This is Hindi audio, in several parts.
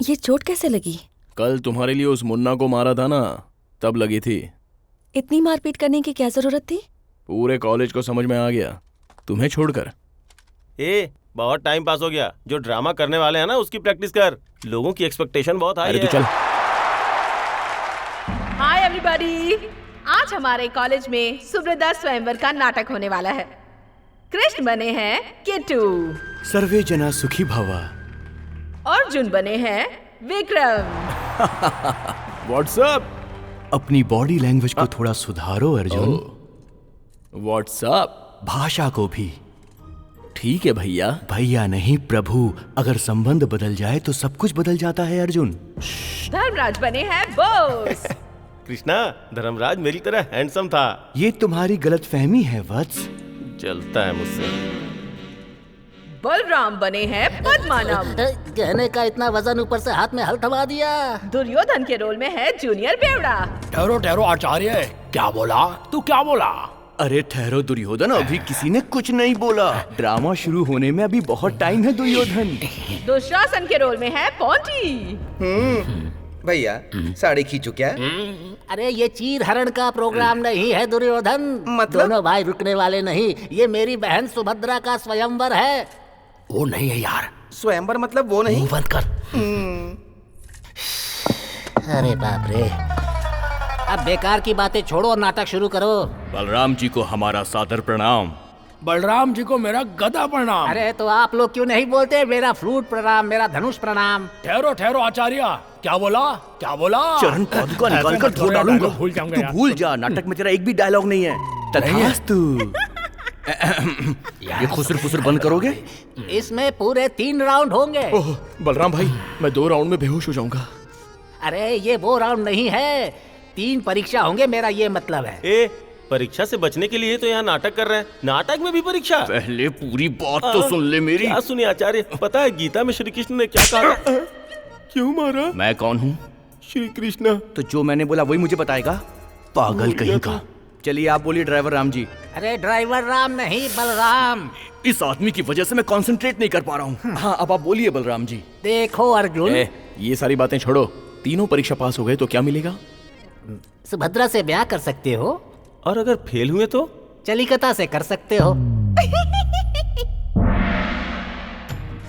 ये चोट कैसे लगी? कल तुम्हारे लिए उस मुन्ना को मारा था ना, तब लगी थी। इतनी मारपीट करने की क्या जरूरत थी? पूरे कॉलेज को समझ में आ गया, तुम्हें छोड़कर। बहुत टाइम पास हो गया। जो ड्रामा करने वाले हैं ना, उसकी प्रैक्टिस कर। लोगों की एक्सपेक्टेशन बहुत हाई है। अरे तू चल। हाय एवरीबॉडी, आज हमारे कॉलेज में सुभद्रा स्वयंवर का नाटक होने वाला है। कृष्ण बने हैं किट्टू, सर्वे जना सुखी भवा। अर्जुन बने हैं विक्रम। व्हाट्सअप। अपनी बॉडी लैंग्वेज को थोड़ा सुधारो अर्जुन। व्हाट्सअप। भाषा को भी। ठीक है भैया। भैया नहीं प्रभु, अगर संबंध बदल जाए तो सब कुछ बदल जाता है अर्जुन। धर्मराज बने हैं बॉस। कृष्णा, धर्मराज मेरी तरह हैंडसम था। ये तुम्हारी गलतफहमी है वत्स। जलता है मुझसे। बलराम बने हैं पद्मानव। गहने का इतना वजन, ऊपर से हाथ में हल थमा दिया। दुर्योधन के रोल में है जूनियर बेवड़ा। ठहरो ठहरो आचार्य, क्या बोला तू? क्या बोला? अरे ठहरो दुर्योधन, अभी किसी ने कुछ नहीं बोला। ड्रामा शुरू होने में अभी बहुत टाइम है दुर्योधन। दुशासन के रोल में है पोंटी। भैया साड़ी खींचो क्या? अरे ये चीर हरण का प्रोग्राम नहीं है दुर्योधन। मतलब? दोनों भाई रुकने वाले नहीं, ये मेरी बहन सुभद्रा का स्वयंवर है। वो नहीं है यार। स्वयंवर मतलब वो नहीं? मुंह बंद कर। अरे बाप रे, अब बेकार की बातें छोड़ो और नाटक शुरू करो। बलराम जी को हमारा सादर प्रणाम। बलराम जी को मेरा गदा प्रणाम। अरे तो आप लोग क्यों नहीं बोलते मेरा फ्लूट प्रणाम, मेरा धनुष प्रणाम? ठहरो ठहरो आचार्य, क्या बोला? क्या बोला? चरण पादुका निकाल कर धो डालूंगा। भूल जाऊंगा तू यार। भूल जा, नाटक में तेरा एक भी डायलॉग नहीं है। तथास्तु। ये खुसर फुसर बंद करोगे? इसमें पूरे 3 राउंड होंगे। ओह बलराम भाई, मैं 2 राउंड में बेहोश हो जाऊंगा। अरे ये वो राउंड नहीं है, 3 परीक्षा होंगे, मेरा ये मतलब है। परीक्षा से बचने के लिए तो यहाँ नाटक कर रहे हैं। नाटक में भी परीक्षा? पहले पूरी बात तो सुन ले मेरी। क्या सुनिए आचार्य, पता है गीता में श्री कृष्ण ने क्या कहा? क्यों मारा? मैं कौन हूँ? श्री कृष्ण। तो जो मैंने बोला वही मुझे बताएगा, पागल कहीं का। चलिए आप बोलिए ड्राइवर राम जी। अरे ड्राइवर राम नहीं, बलराम। इस आदमी की वजह से मैं कंसंट्रेट नहीं कर पा रहा हूँ। हाँ अब आप बोलिए बलराम जी। देखो अर्जुन, ये सारी बातें छोड़ो, तीनों परीक्षा पास हो गए तो क्या मिलेगा? सुभद्रा से ब्याह कर सकते हो, और अगर फेल हुए तो? चलिकता से कर सकते हो।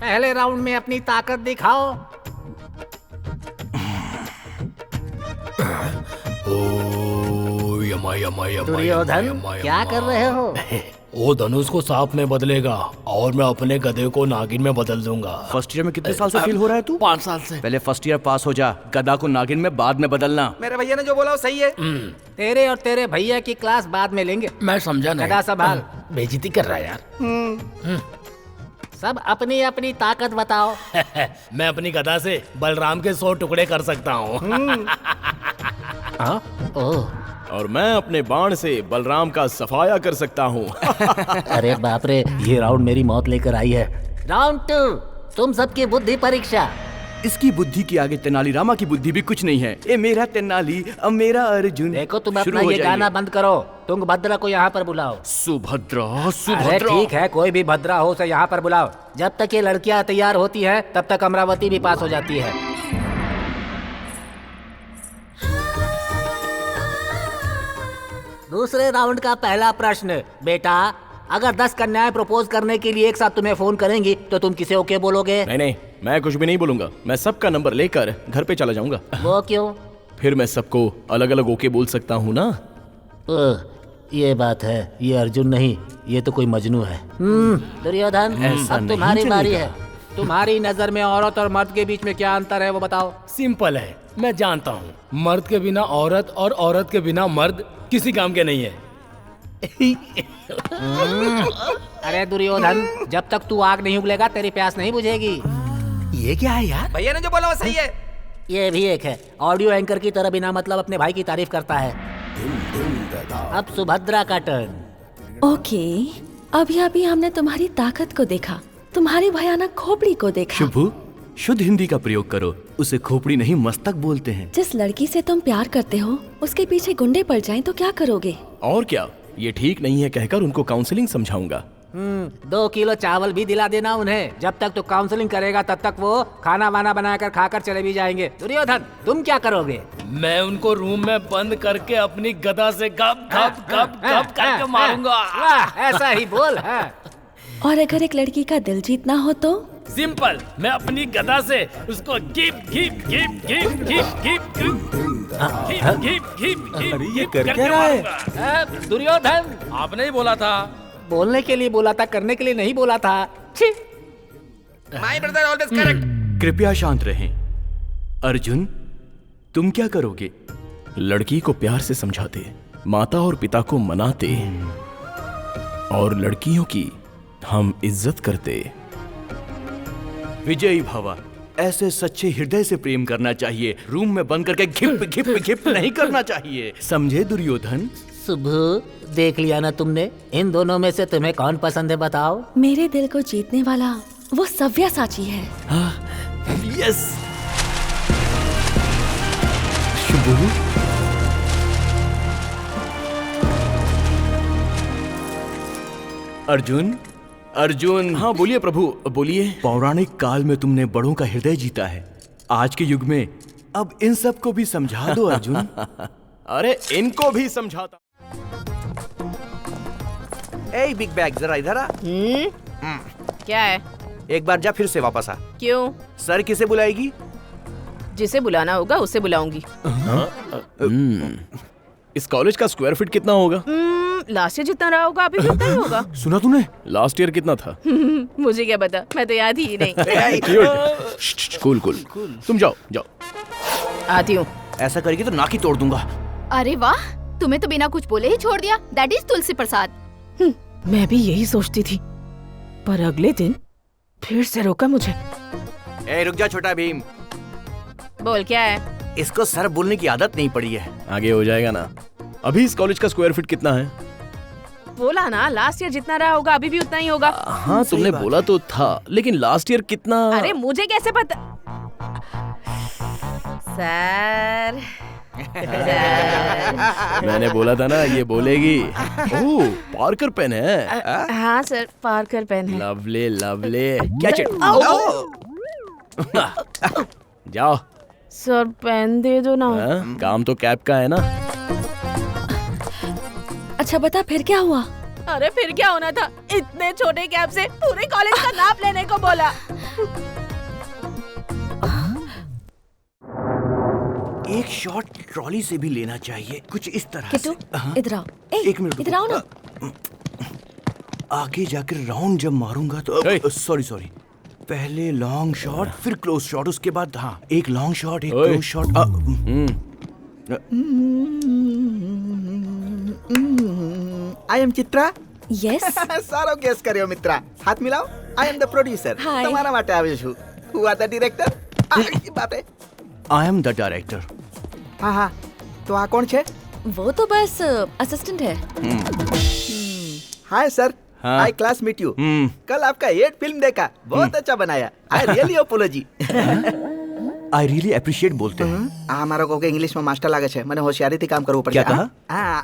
पहले राउंड में अपनी ताकत दिखाओ। ओ यमा यमा यमा। दुर्योधन, यमा, क्या यमा। कर रहे हो? वो धनुष को सांप में बदलेगा और मैं अपने गधे को नागिन में बदल दूंगा। फर्स्ट ईयर में कितने साल से फील हो रहा है तू? 5 साल से। पहले फर्स्ट ईयर पास हो जा, गधा को नागिन में बाद में बदलना। मेरे भैया ने जो बोला वो सही है। तेरे और तेरे भैया की क्लास बाद में लेंगे। मैं समझा नहीं। गधा संभाल। बेइज्जती कर रहा है यार। सब अपनी अपनी ताकत बताओ। मैं अपनी गधा से बलराम के 100 टुकड़े कर सकता हूँ। ओह, और मैं अपने बाण से बलराम का सफाया कर सकता हूँ। अरे बाप रे, ये राउंड मेरी मौत लेकर आई है। राउंड 2, तुम सबकी बुद्धि परीक्षा। इसकी बुद्धि के आगे तेनालीरामा की बुद्धि भी कुछ नहीं है। ए मेरा तेनाली, अब मेरा अर्जुन। देखो तुम शुरू अपना हो ये जाइए। गाना बंद करो। तुंगभद्रा को यहाँ पर बुलाओ। सुभद्रा अरे सुभद्रा। ठीक है, कोई भी भद्रा हो उसे यहाँ पर बुलाओ। जब तक ये लड़कियाँ तैयार होती हैं, तब तक अमरावती भी पास हो जाती है। दूसरे राउंड का पहला प्रश्न, बेटा अगर 10 कन्याएं प्रपोज करने के लिए एक साथ तुम्हें फोन करेंगी तो तुम किसे ओके बोलोगे? नहीं, मैं कुछ भी नहीं बोलूंगा। मैं सबका नंबर लेकर घर पे चला जाऊंगा। वो क्यों? फिर मैं सबको अलग अलग ओके बोल सकता हूँ ना। ये बात है, ये अर्जुन नहीं, ये तो कोई मजनू है। दुर्योधन, ऐसा अब नहीं तुम्हारी बारी चलेगा। है। तुम्हारी नजर में औरत और मर्द के बीच में क्या अंतर है वो बताओ। सिंपल है, मैं जानता हूँ। मर्द के बिना औरत और औरत के बिना मर्द किसी काम के नहीं है। अरे दुर्योधन, जब तक तू आग नहीं उगलेगा तेरी प्यास नहीं बुझेगी। ये क्या है यार? भैया ने जो बोला वो सही है। ये भी एक है, ऑडियो एंकर की तरह बिना मतलब अपने भाई की तारीफ करता है। अब सुभद्रा का टर्न। ओके, अभी अभी हमने तुम्हारी ताकत को देखा, तुम्हारी भयानक खोपड़ी को देखा। शुभू, शुद्ध हिंदी का प्रयोग करो। उसे खोपड़ी नहीं मस्तक बोलते हैं। जिस लड़की से तुम प्यार करते हो उसके पीछे गुंडे पड़ जाएं तो क्या करोगे? और क्या, ये ठीक नहीं है कहकर उनको काउंसलिंग समझाऊंगा। 2 किलो चावल भी दिला देना उन्हें। जब तक तू काउंसलिंग करेगा तब तक वो खाना वाना बनाकर खाकर चले भी जाएंगे। दुर्योधन, तुम क्या करोगे? मैं उनको रूम में बंद करके अपनी गदा से गप गप गप गप करके मारूंगा। वाह, ऐसा ही बोल। हाँ। और अगर एक लड़की का दिल जीतना हो तो? सिंपल, मैं अपनी गदा से उसको गिप गिप गिप गिप गिप गिप गिप गिप गिप अरे ये कर क्या रहा है? दुर्योधन, आपने ही बोला था। बोलने के लिए बोला था, करने के लिए नहीं बोला था। छी। My brother always correct. कृपया शांत रहें। अर्जुन, तुम क्या करोगे? लड़की को प्यार से समझाते, माता और पिता को मनाते और लड़कियों की हम इज्जत करते। विजयी भवा। ऐसे सच्चे हृदय से प्रेम करना चाहिए। रूम में बंद करके घिप घिप घिप नहीं करना चाहिए, समझे दुर्योधन? सुबह देख लिया ना तुमने? इन दोनों में से तुम्हें कौन पसंद है बताओ? मेरे दिल को जीतने वाला वो सव्यसाची है। यस। शुभु, अर्जुन, अर्जुन। हाँ बोलिए प्रभु, बोलिए। पौराणिक काल में तुमने बड़ों का हृदय जीता है। आज के युग में अब इन सब को भी समझा दो अर्जुन। अरे इनको भी समझाता। ए बिग बैग, जरा इधर आ। क्या है? एक बार जा, फिर से वापस आ। क्यों? सर किसे बुलाएगी? जिसे बुलाना होगा उसे बुलाऊंगी। इस कॉलेज का स्क्वायर फीट कितना होगा? लास्ट ईयर जितना रहा होगा अभी भी उतना ही होगा। सुना तूने? लास्ट ईयर कितना था? मुझे क्या पता, मैं तो याद ही नहीं। कूल कूल, तुम जाओ जाओ। आती हूँ। ऐसा करेगी तो नाक ही तोड़ दूंगा। अरे वाह, तुम्हें तो बिना कुछ बोले ही छोड़ दिया। दैट इज तुलसी प्रसाद। मैं भी यही सोचती थी, पर अगले दिन फिर से रोका मुझे। ए रुक जा छोटा भीम। बोल क्या है? इसको सर बोलने की आदत नहीं पड़ी है। आगे हो जाएगा ना। अभी इस कॉलेज का स्क्वायर फीट कितना है? बोला ना, लास्ट ईयर जितना रहा होगा अभी भी उतना ही होगा। हाँ तुमने बोला तो था, लेकिन लास्ट ईयर कितना? अरे मुझे कैसे पता? सर, मैंने बोला था ना ये बोलेगी। ओह, पार्कर पेन है। हाँ सर, पार्कर पेन है। Lovely lovely. क्या चिट? जाओ। सर पेन दे दो ना। काम तो कैप का है ना। अच्छा बता फिर क्या हुआ? अरे फिर क्या होना था? इतने छोटे कैप से पूरे कॉलेज का नाप लेने को बोला। एक शॉट ट्रॉली से भी लेना चाहिए, कुछ इस तरह किट्टू, से। इधर आओ। एक मिनट इधर आओ ना। आगे जाकर राउंड जब मारूंगा तो सॉरी पहले लॉन्ग शॉट, फिर क्लोज शॉट, उसके बाद हाँ एक लॉन्ग शॉट, एक close shot. I am Chitra. Yes. सारो गेस करियो मित्रा। हाथ मिलाओ। I am the producer. Hi. तुम्हारा માટે આવ્યો છું। Who are the director? बाप रे। I am the director. हाँ हाँ, तो आ कौन छे? वो तो बस असिस्टेंट है। हाय सर, हाँ। आई क्लास मीट यू। कल आपका 8 फिल्म देखा, बहुत अच्छा बनाया। I really apology. I really appreciate बोलते हैं। हमारा को इंग्लिश में मास्टर लागे छे, मैंने होशियारी काम करવું પડશે। क्या कहा? हाँ,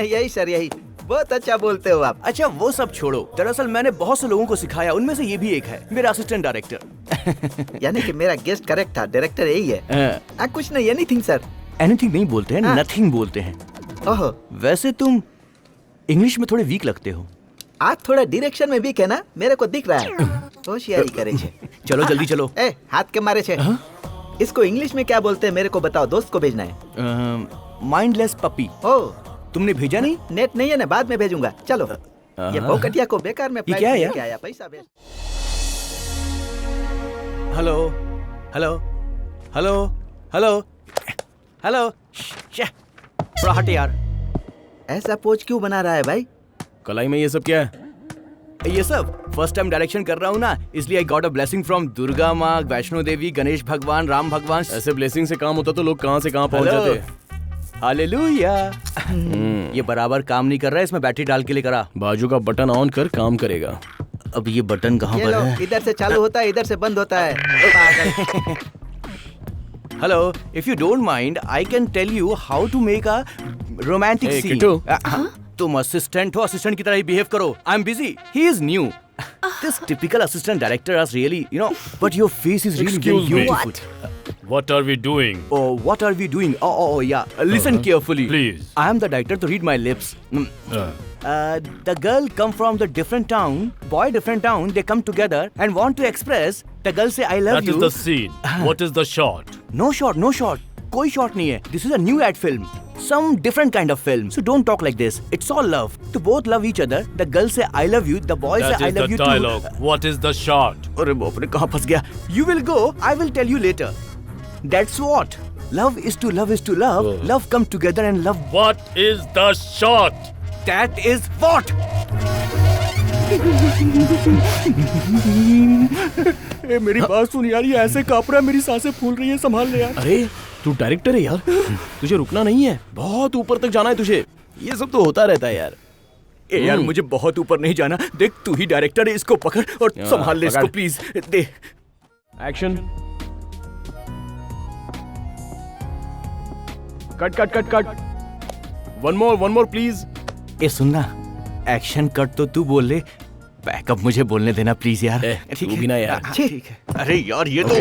यही सर यही। बहुत अच्छा बोलते हो आप। अच्छा वो सब छोड़ो, दरअसल मैंने बहुत से लोगों को सिखाया, उनमें से ये भी एक है, मेरा असिस्टेंट डायरेक्टर। यानी कि मेरा गेस्ट करेक्ट था, डायरेक्टर यही है। कुछ नहीं, एनीथिंग सर। एनीथिंग नहीं बोलते हैं, नथिंग बोलते हैं। ओहो, वैसे तुम इंग्लिश में थोड़े वीक लगते हो। आप थोड़ा डायरेक्शन में वीक है ना, मेरे को दिख रहा है। होशियारी करे छे। चलो जल्दी चलो। ए, हाथ के मारे छे। इसको इंग्लिश में क्या बोलते हैं मेरे को बताओ, दोस्त को भेजना है। Mindless puppy. ओ, तुमने भेजा नहीं? नेट नहीं है ना, बाद में भेजूंगा। चलो, ये भौकटिया को बेकार में ये क्या है यार? क्या आया, पैसा भेज। Hello hello hello hello hello. थोड़ा हट यार। ऐसा पोज क्यों बना रहा है भाई? कलाई में ये सब क्या है? ये सब फर्स्ट टाइम डायरेक्शन कर रहा हूँ ना, इसलिए I got a blessing from Durga माँ, वैष्णो देवी, गणेश भगवान, राम भगवान। ऐसे ब्लेसिंग से काम होता तो लोग कहाँ से कहाँ पहुँच जाते। हालेलुया। ये बराबर काम नहीं कर रहा है, इसमें बैटरी डाल के लिए करा। बाजू का बटन ऑन कर, काम करेगा। अब ये बटन कहाँ ये पर लो, है? इधर से चालू होता है, इधर से बंद होता है। Hello, if you don't mind I can tell you how to make a romantic Hey, scene. Kittu. तुम असिस्टेंट हो, असिस्टेंट की तरह ही बिहेव करो. I am busy. He is new. This typical assistant director is really, but your face is really very Excuse me. beautiful. What are we doing? Oh, what are we doing? Oh, yeah. Listen carefully. Please. I am the director, to read my lips. The girl come from the different town, boy different town. They come together and want to express. The girl say, "I love That you." is the scene. What is the shot? No shot, no shot. कोई shot नहीं है. This is a new ad film. Some different kind of film. So don't talk like this. It's all love. To both love each other. The girl say, "I love you." The boy say, That "I is love the you dialogue. too." What is the shot? अरे बाप रे, कहाँ फंस गया? You will go. I will tell you later. That's what. Love is to love is to love. Love come together and love. What is the shot? That is what. ए, मेरी बात सुन यार, ये ऐसे काँप रहा है, मेरी सांसें फूल रही है, संभाल ले यार. अरे तू डायरेक्टर है यार, तुझे रुकना नहीं है, बहुत ऊपर तक जाना है तुझे. ये सब तो होता रहता है यार. ए यार, मुझे बहुत ऊपर नहीं जाना. देख, तू ही डायरेक्टर है, इसको पकड़ और संभाल ले इसको पकड़. प्लीज. दे. Action. Cut cut cut cut. One more please. ए सुनना, एक्शन कट तो तू बोल ले, बैकअप मुझे बोलने देना प्लीज यार. तू भी ना यार. ठीक है. अरे यार, ये तो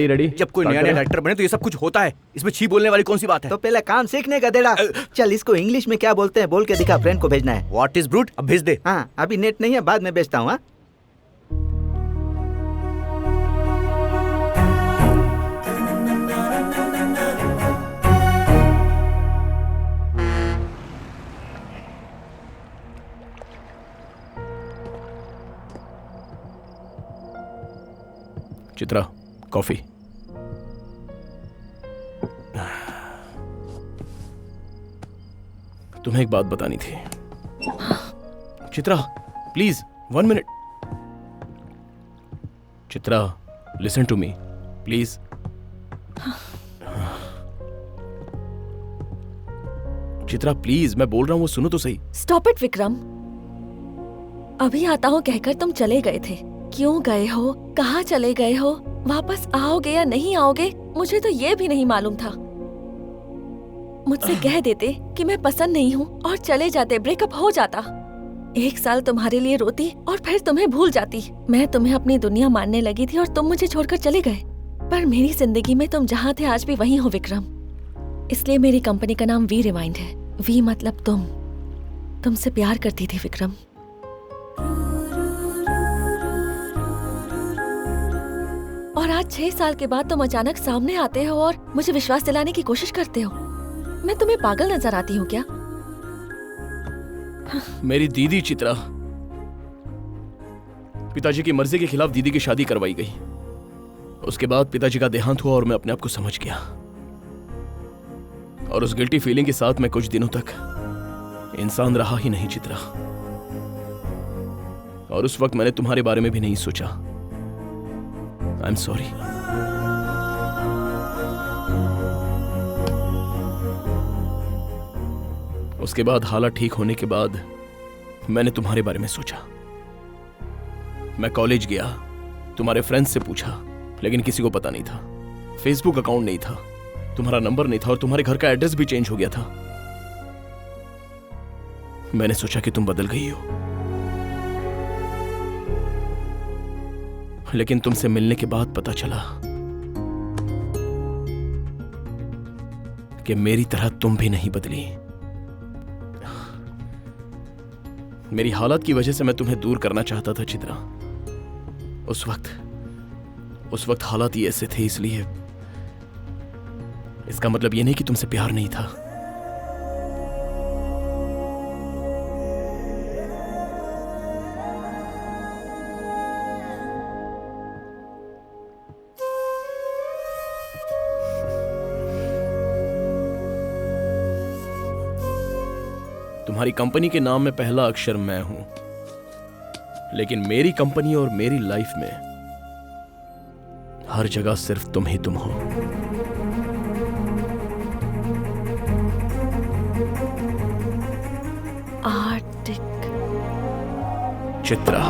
रेडी. जब कोई नया डायरेक्टर बने तो ये सब कुछ होता है. इसमें छी बोलने वाली कौन सी बात है? तो पहले काम सीखने का देड़ा. चल, इसको इंग्लिश में क्या बोलते हैं बोल के दिखा. फ्रेंड को भेजना है. What is brute? अब भेज दे. हाँ, अभी नेट नहीं है, बाद में भेजता हूँ. चित्रा, कॉफी. तुम्हें एक बात बतानी थी. Chitra, please 1 minute. Chitra, listen to me please. Chitra please, मैं बोल रहा हूँ, वो सुनो तो सही. Stop it Vikram. अभी आता हूँ कहकर तुम चले गए थे. क्यों गए हो, कहाँ चले गए हो, वापस आओगे या नहीं आओगे, मुझे तो ये भी नहीं मालूम था. मुझसे कह देते कि मैं पसंद नहीं हूँ और चले जाते, ब्रेकअप हो जाता. 1 साल तुम्हारे लिए रोती और फिर तुम्हें भूल जाती. मैं तुम्हें अपनी दुनिया मानने लगी थी और तुम मुझे छोड़कर चले गए. पर मेरी जिंदगी में तुम जहाँ थे आज भी वहीं हो विक्रम. इसलिए मेरी कंपनी का नाम वी रिमाइंड है. वी मतलब तुम. तुमसे प्यार करती थी विक्रम. और आज 6 साल के बाद तुम अचानक सामने आते हो और मुझे विश्वास दिलाने की कोशिश करते हो. मैं तुम्हें पागल नजर आती हूँ क्या? मेरी दीदी चित्रा, पिताजी की मर्जी के खिलाफ दीदी की शादी करवाई गई. उसके बाद पिताजी का देहांत हुआ और मैं अपने आप को समझ गया. और उस गिल्टी फीलिंग के साथ मैं कुछ दिनों तक इंसान रहा ही नहीं चित्रा. और उस वक्त मैंने तुम्हारे बारे में भी नहीं सोचा. I am sorry. उसके बाद हालात ठीक होने के बाद मैंने तुम्हारे बारे में सोचा. मैं कॉलेज गया, तुम्हारे फ्रेंड्स से पूछा, लेकिन किसी को पता नहीं था. फेसबुक अकाउंट नहीं था, तुम्हारा नंबर नहीं था और तुम्हारे घर का एड्रेस भी चेंज हो गया था. मैंने सोचा कि तुम बदल गई हो, लेकिन तुमसे मिलने के बाद पता चला कि मेरी तरह तुम भी नहीं बदली. मेरी हालत की वजह से मैं तुम्हें दूर करना चाहता था चित्रा. उस वक्त हालात ही ऐसे थे, इसलिए. इसका मतलब यह नहीं कि तुमसे प्यार नहीं था. तुम्हारी कंपनी के नाम में पहला अक्षर मैं हूं, लेकिन मेरी कंपनी और मेरी लाइफ में हर जगह सिर्फ तुम ही तुम हो. आर्टिक चित्रा.